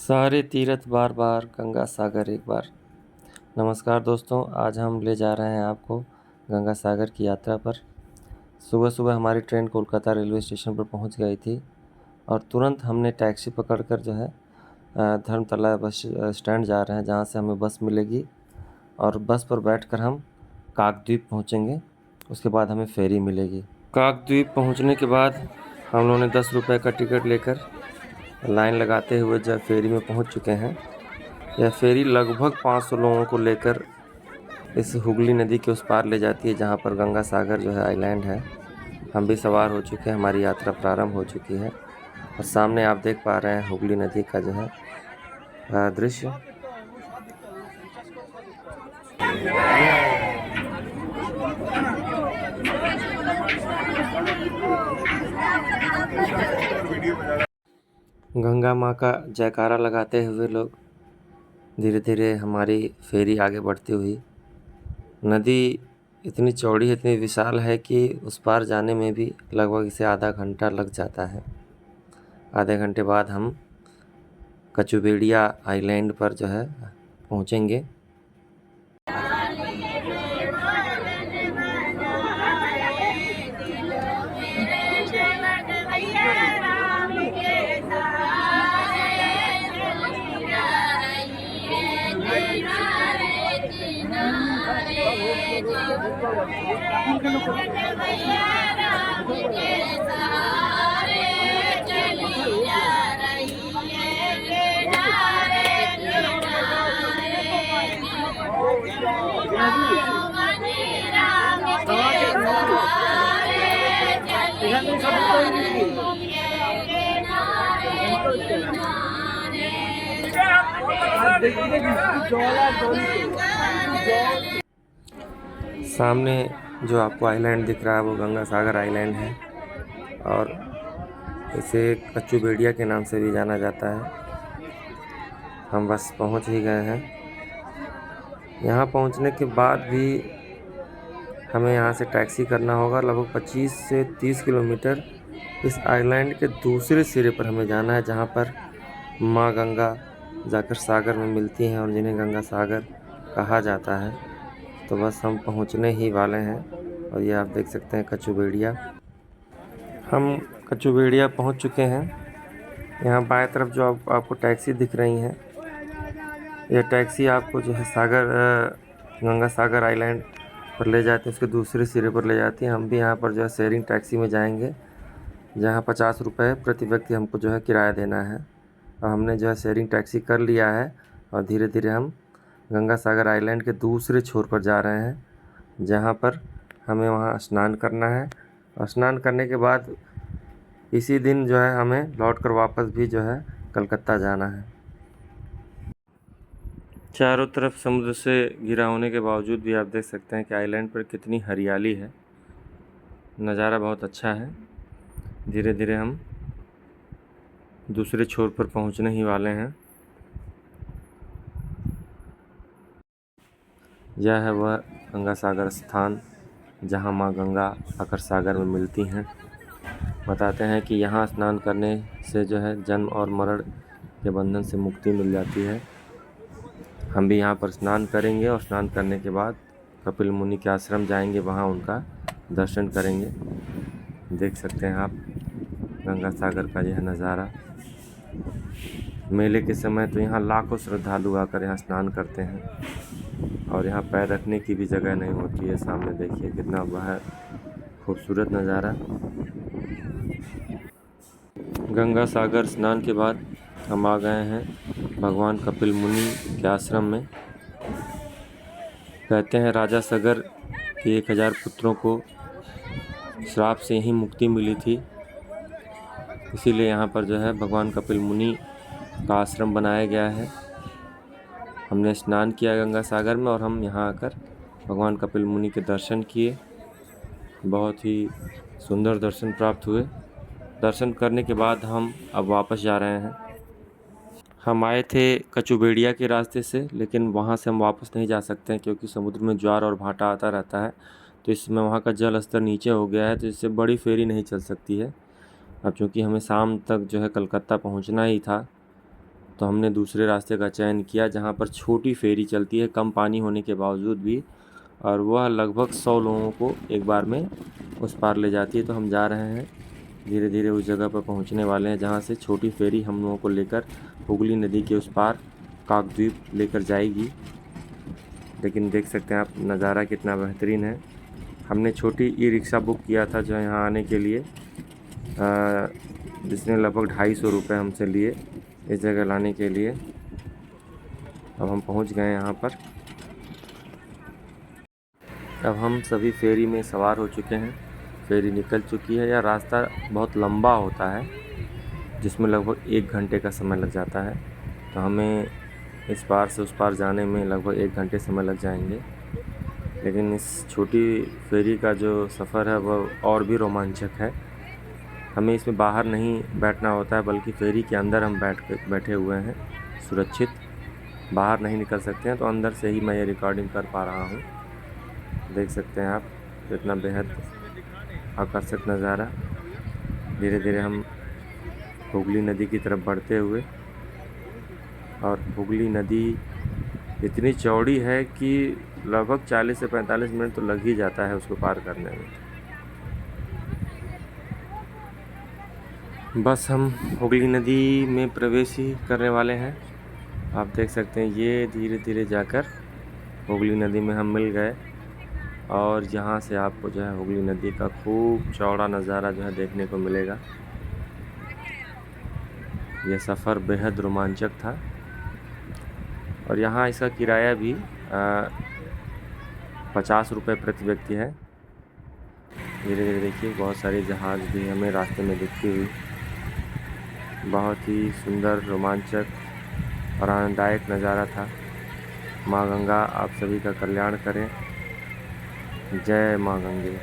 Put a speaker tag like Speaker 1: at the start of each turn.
Speaker 1: सारे तीर्थ बार बार गंगा सागर एक बार। नमस्कार दोस्तों, आज हम ले जा रहे हैं आपको गंगा सागर की यात्रा पर। सुबह सुबह हमारी ट्रेन कोलकाता रेलवे स्टेशन पर पहुंच गई थी और तुरंत हमने टैक्सी पकड़कर जो है धर्मतला बस स्टैंड जा रहे हैं, जहां से हमें बस मिलेगी और बस पर बैठकर हम काकद्वीप पहुंचेंगे। उसके बाद हमें फेरी मिलेगी। काकद्वीप पहुंचने के बाद हम लोगों ने 10 रुपये का टिकट लेकर लाइन लगाते हुए जब फेरी में पहुंच चुके हैं। यह फेरी लगभग 500 लोगों को लेकर इस हुगली नदी के उस पार ले जाती है, जहां पर गंगा सागर जो है आइलैंड है। हम भी सवार हो चुके हैं, हमारी यात्रा प्रारंभ हो चुकी है और सामने आप देख पा रहे हैं हुगली नदी का जो है दृश्य। गंगा माँ का जयकारा लगाते हुए लोग धीरे धीरे हमारी फेरी आगे बढ़ती हुई। नदी इतनी चौड़ी इतनी विशाल है कि उस पार जाने में भी लगभग इसे आधा घंटा लग जाता है। आधे घंटे बाद हम कचुबेड़िया आइलैंड पर जो है पहुँचेंगे। सामने जो आपको आइलैंड दिख रहा है वो गंगा सागर आइलैंड है और इसे कचुबेड़िया के नाम से भी जाना जाता है। हम बस पहुंच ही गए हैं। यहाँ पहुंचने के बाद भी हमें यहाँ से टैक्सी करना होगा। लगभग 25 से 30 किलोमीटर इस आइलैंड के दूसरे सिरे पर हमें जाना है, जहाँ पर माँ गंगा जाकर सागर में मिलती हैं और जिन्हें गंगा सागर कहा जाता है। तो बस हम पहुँचने ही वाले हैं और ये आप देख सकते हैं कचुबेड़िया। हम कचुबेड़िया पहुँच चुके हैं। यहाँ बाएं तरफ जो आपको टैक्सी दिख रही हैं, यह टैक्सी आपको जो है गंगा सागर आइलैंड पर ले जाती है, उसके दूसरे सिरे पर ले जाती है। हम भी यहाँ पर जो है शेयरिंग टैक्सी में जाएंगे, जहाँ 50 रुपये प्रति व्यक्ति हमको जो है किराया देना है। और हमने जो है शेयरिंग टैक्सी कर लिया है और धीरे धीरे हम गंगा सागर आइलैंड के दूसरे छोर पर जा रहे हैं, जहाँ पर हमें वहाँ स्नान करना है और स्नान करने के बाद इसी दिन जो है हमें लौटकर वापस भी जो है कलकत्ता जाना है। चारों तरफ समुद्र से घिरा होने के बावजूद भी आप देख सकते हैं कि आइलैंड पर कितनी हरियाली है। नज़ारा बहुत अच्छा है। धीरे धीरे हम दूसरे छोर पर पहुंचने ही वाले हैं। यह है वह गंगा सागर स्थान जहां मां गंगा आकर सागर में मिलती हैं। बताते हैं कि यहां स्नान करने से जो है जन्म और मरण के बंधन से मुक्ति मिल जाती है। हम भी यहां पर स्नान करेंगे और स्नान करने के बाद कपिल मुनि के आश्रम जाएंगे, वहां उनका दर्शन करेंगे। देख सकते हैं आप गंगा सागर का यह नज़ारा। मेले के समय तो यहाँ लाखों श्रद्धालु आकर यहाँ स्नान करते हैं और यहाँ पैर रखने की भी जगह नहीं होती है। सामने देखिए कितना वह खूबसूरत नज़ारा। गंगा सागर स्नान के बाद हम आ गए हैं भगवान कपिल मुनि के आश्रम में। कहते हैं राजा सगर के 1000 पुत्रों को श्राप से ही मुक्ति मिली थी, इसीलिए यहाँ पर जो है भगवान कपिल मुनि का आश्रम बनाया गया है। हमने स्नान किया गंगा सागर में और हम यहाँ आकर भगवान कपिल मुनि के दर्शन किए। बहुत ही सुंदर दर्शन प्राप्त हुए। दर्शन करने के बाद हम अब वापस जा रहे हैं। हम आए थे कचुबेड़िया के रास्ते से, लेकिन वहाँ से हम वापस नहीं जा सकते हैं क्योंकि समुद्र में ज्वार और भाटा आता रहता है। तो इस समय वहाँ का जल स्तर नीचे हो गया है, तो इससे बड़ी फेरी नहीं चल सकती है। अब चूँकि हमें शाम तक जो है कलकत्ता पहुँचना ही था, तो हमने दूसरे रास्ते का चयन किया जहाँ पर छोटी फेरी चलती है कम पानी होने के बावजूद भी, और वह लगभग 100 लोगों को एक बार में उस पार ले जाती है। तो हम जा रहे हैं, धीरे धीरे उस जगह पर पहुंचने वाले हैं जहां से छोटी फेरी हम लोगों को लेकर हुगली नदी के उस पार काकद्वीप लेकर जाएगी। लेकिन देख सकते हैं आप नज़ारा कितना बेहतरीन है। हमने छोटी ई रिक्शा बुक किया था जो यहाँ आने के लिए, जिसने लगभग 250 रुपये हमसे लिए इस जगह लाने के लिए। अब हम पहुँच गए यहाँ पर। अब हम सभी फेरी में सवार हो चुके हैं, फेरी निकल चुकी है। यह रास्ता बहुत लंबा होता है जिसमें लगभग 1 घंटे का समय लग जाता है। तो हमें इस पार से उस पार जाने में लगभग 1 घंटे समय लग जाएंगे। लेकिन इस छोटी फेरी का जो सफ़र है वह और भी रोमांचक है। हमें इसमें बाहर नहीं बैठना होता है, बल्कि फेरी के अंदर हम बैठे हुए हैं सुरक्षित, बाहर नहीं निकल सकते हैं। तो अंदर से ही मैं ये रिकॉर्डिंग कर पा रहा हूँ। देख सकते हैं आप कितना बेहद आकर्षक नज़ारा। धीरे धीरे हम हुगली नदी की तरफ बढ़ते हुए, और हुगली नदी इतनी चौड़ी है कि लगभग 40 से 45 मिनट तो लग ही जाता है उसको पार करने में। बस हम हुगली नदी में प्रवेश ही करने वाले हैं। आप देख सकते हैं ये धीरे धीरे जाकर हुगली नदी में हम मिल गए, और यहाँ से आपको जो है हुगली नदी का खूब चौड़ा नज़ारा जो है देखने को मिलेगा। यह सफ़र बेहद रोमांचक था, और यहाँ इसका किराया भी 50 रुपये प्रति व्यक्ति है। धीरे धीरे देखिए बहुत सारे जहाज़ भी हमें रास्ते में दिखती हुई। बहुत ही सुंदर, रोमांचक और आनंददायक नज़ारा था। माँ गंगा आप सभी का कल्याण करें। जय माँ गंगे।